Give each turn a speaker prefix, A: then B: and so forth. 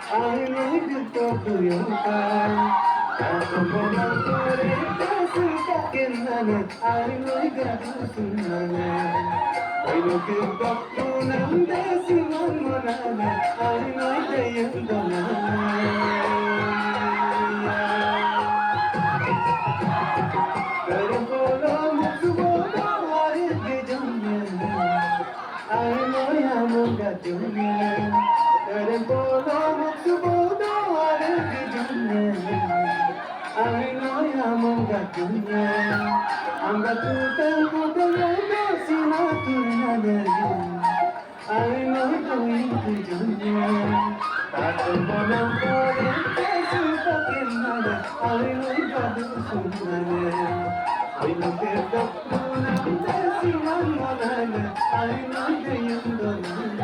A: I need to talk to your car. I'm gonna put it back in the net. I know you got to soon. I look at the moon and dancing on my night. I know they ain't I know